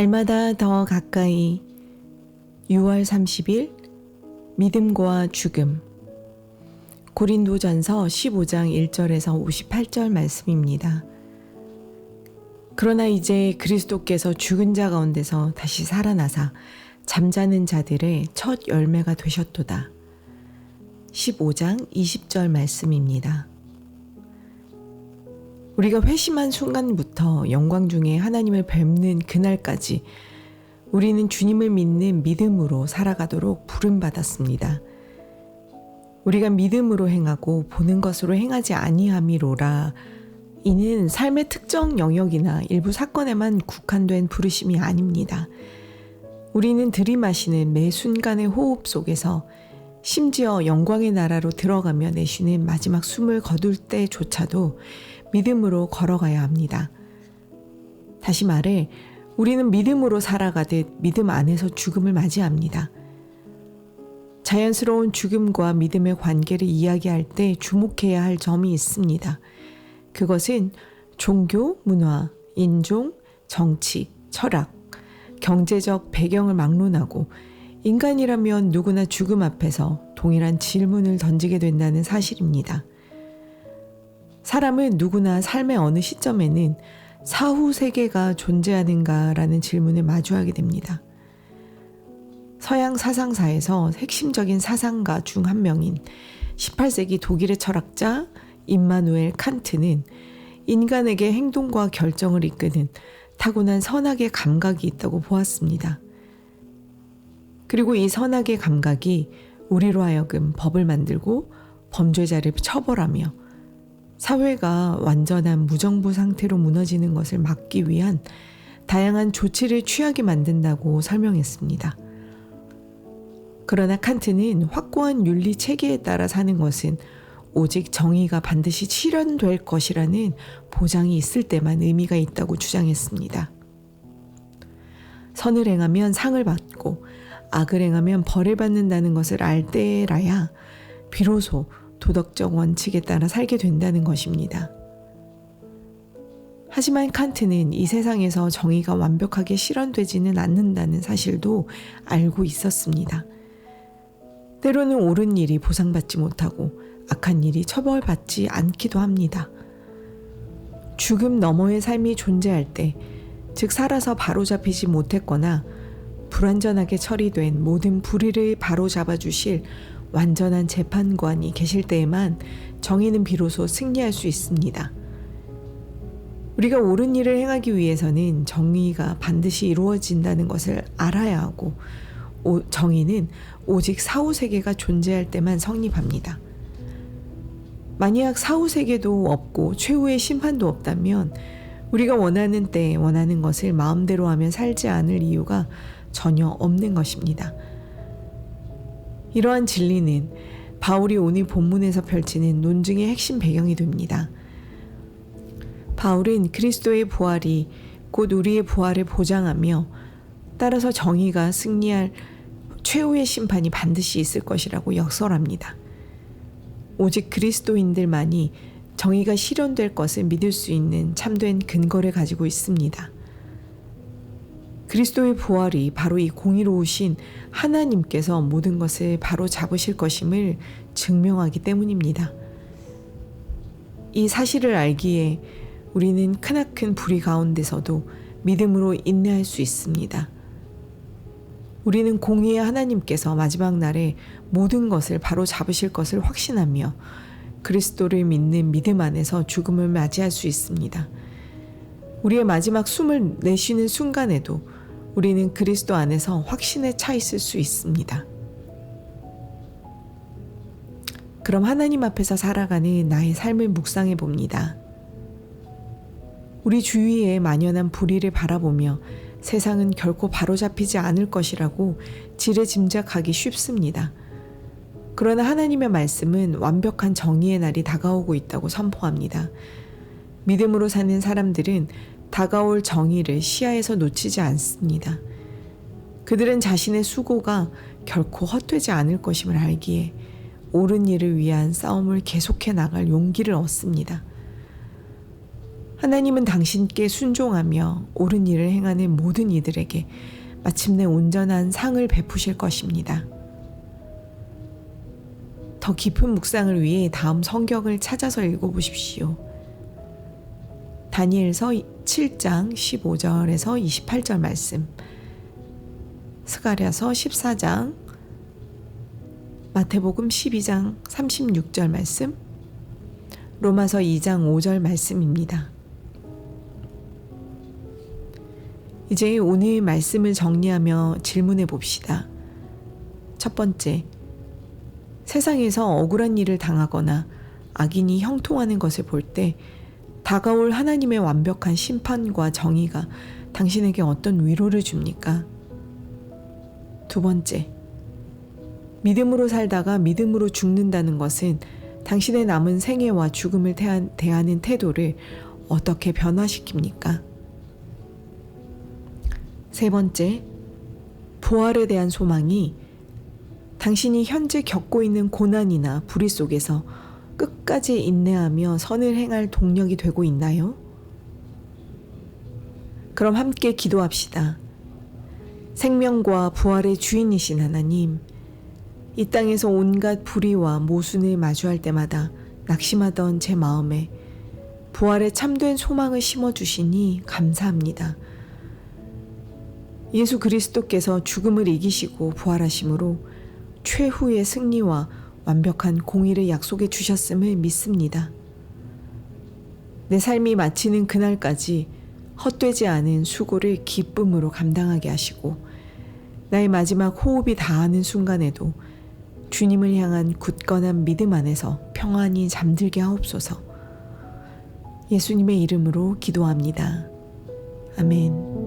날마다 더 가까이 6월 30일 믿음과 죽음 고린도전서 15장 1절에서 58절 말씀입니다. 그러나 이제 그리스도께서 죽은 자 가운데서 다시 살아나사 잠자는 자들의 첫 열매가 되셨도다. 15장 20절 말씀입니다. 우리가 회심한 순간부터 영광 중에 하나님을 뵙는 그날까지 우리는 주님을 믿는 믿음으로 살아가도록 부름받았습니다. 우리가 믿음으로 행하고 보는 것으로 행하지 아니함이로라. 이는 삶의 특정 영역이나 일부 사건에만 국한된 부르심이 아닙니다. 우리는 들이마시는 매 순간의 호흡 속에서 심지어 영광의 나라로 들어가며 내쉬는 마지막 숨을 거둘 때조차도 믿음으로 걸어가야 합니다. 다시 말해 우리는 믿음으로 살아가듯 믿음 안에서 죽음을 맞이합니다. 자연스러운 죽음과 믿음의 관계를 이야기할 때 주목해야 할 점이 있습니다. 그것은 종교, 문화, 인종, 정치, 철학, 경제적 배경을 막론하고 인간이라면 누구나 죽음 앞에서 동일한 질문을 던지게 된다는 사실입니다. 사람은 누구나 삶의 어느 시점에는 사후 세계가 존재하는가라는 질문에 마주하게 됩니다. 서양 사상사에서 핵심적인 사상가 중 한 명인 18세기 독일의 철학자 임마누엘 칸트는 인간에게 행동과 결정을 이끄는 타고난 선악의 감각이 있다고 보았습니다. 그리고 이 선악의 감각이 우리로 하여금 법을 만들고 범죄자를 처벌하며 사회가 완전한 무정부 상태로 무너지는 것을 막기 위한 다양한 조치를 취하게 만든다고 설명했습니다. 그러나 칸트는 확고한 윤리 체계에 따라 사는 것은 오직 정의가 반드시 실현될 것이라는 보장이 있을 때만 의미가 있다고 주장했습니다. 선을 행하면 상을 받고 악을 행하면 벌을 받는다는 것을 알 때라야 비로소 도덕적 원칙에 따라 살게 된다는 것입니다. 하지만 칸트는 이 세상에서 정의가 완벽하게 실현되지는 않는다는 사실도 알고 있었습니다. 때로는 옳은 일이 보상받지 못하고 악한 일이 처벌받지 않기도 합니다. 죽음 너머의 삶이 존재할 때, 즉 살아서 바로잡히지 못했거나 불완전하게 처리된 모든 불의를 바로잡아 주실 완전한 재판관이 계실 때에만 정의는 비로소 승리할 수 있습니다. 우리가 옳은 일을 행하기 위해서는 정의가 반드시 이루어진다는 것을 알아야 하고 정의는 오직 사후세계가 존재할 때만 성립합니다. 만약 사후세계도 없고 최후의 심판도 없다면 우리가 원하는 때에 원하는 것을 마음대로 하며 살지 않을 이유가 전혀 없는 것입니다. 이러한 진리는 바울이 오늘 본문에서 펼치는 논증의 핵심 배경이 됩니다. 바울은 그리스도의 부활이 곧 우리의 부활을 보장하며 따라서 정의가 승리할 최후의 심판이 반드시 있을 것이라고 역설합니다. 오직 그리스도인들만이 정의가 실현될 것을 믿을 수 있는 참된 근거를 가지고 있습니다. 그리스도의 부활이 바로 이 공의로우신 하나님께서 모든 것을 바로 잡으실 것임을 증명하기 때문입니다. 이 사실을 알기에 우리는 크나큰 불의 가운데서도 믿음으로 인내할 수 있습니다. 우리는 공의의 하나님께서 마지막 날에 모든 것을 바로 잡으실 것을 확신하며 그리스도를 믿는 믿음 안에서 죽음을 맞이할 수 있습니다. 우리의 마지막 숨을 내쉬는 순간에도 우리는 그리스도 안에서 확신에 차 있을 수 있습니다. 그럼 하나님 앞에서 살아가는 나의 삶을 묵상해 봅니다. 우리 주위에 만연한 불의를 바라보며 세상은 결코 바로잡히지 않을 것이라고 지레짐작하기 쉽습니다. 그러나 하나님의 말씀은 완벽한 정의의 날이 다가오고 있다고 선포합니다. 믿음으로 사는 사람들은 다가올 정의를 시야에서 놓치지 않습니다. 그들은 자신의 수고가 결코 헛되지 않을 것임을 알기에 옳은 일을 위한 싸움을 계속해 나갈 용기를 얻습니다. 하나님은 당신께 순종하며 옳은 일을 행하는 모든 이들에게 마침내 온전한 상을 베푸실 것입니다. 더 깊은 묵상을 위해 다음 성경을 찾아서 읽어보십시오. 다니엘서 7장 15절에서 28절 말씀, 스가랴서 14장, 마태복음 12장 36절 말씀, 로마서 2장 5절 말씀입니다. 이제 오늘 말씀을 정리하며 질문해 봅시다. 첫 번째, 세상에서 억울한 일을 당하거나 악인이 형통하는 것을 볼 때 다가올 하나님의 완벽한 심판과 정의가 당신에게 어떤 위로를 줍니까? 두 번째, 믿음으로 살다가 믿음으로 죽는다는 것은 당신의 남은 생애와 죽음을 대하는 태도를 어떻게 변화시킵니까? 세 번째, 부활에 대한 소망이 당신이 현재 겪고 있는 고난이나 불의 속에서 끝까지 인내하며 선을 행할 동력이 되고 있나요? 그럼 함께 기도합시다. 생명과 부활의 주인이신 하나님, 이 땅에서 온갖 불의와 모순을 마주할 때마다 낙심하던 제 마음에 부활의 참된 소망을 심어주시니 감사합니다. 예수 그리스도께서 죽음을 이기시고 부활하심으로 최후의 승리와 완벽한 공의를 약속해 주셨음을 믿습니다. 내 삶이 마치는 그날까지 헛되지 않은 수고를 기쁨으로 감당하게 하시고 나의 마지막 호흡이 닿는 순간에도 주님을 향한 굳건한 믿음 안에서 평안히 잠들게 하옵소서. 예수님의 이름으로 기도합니다. 아멘.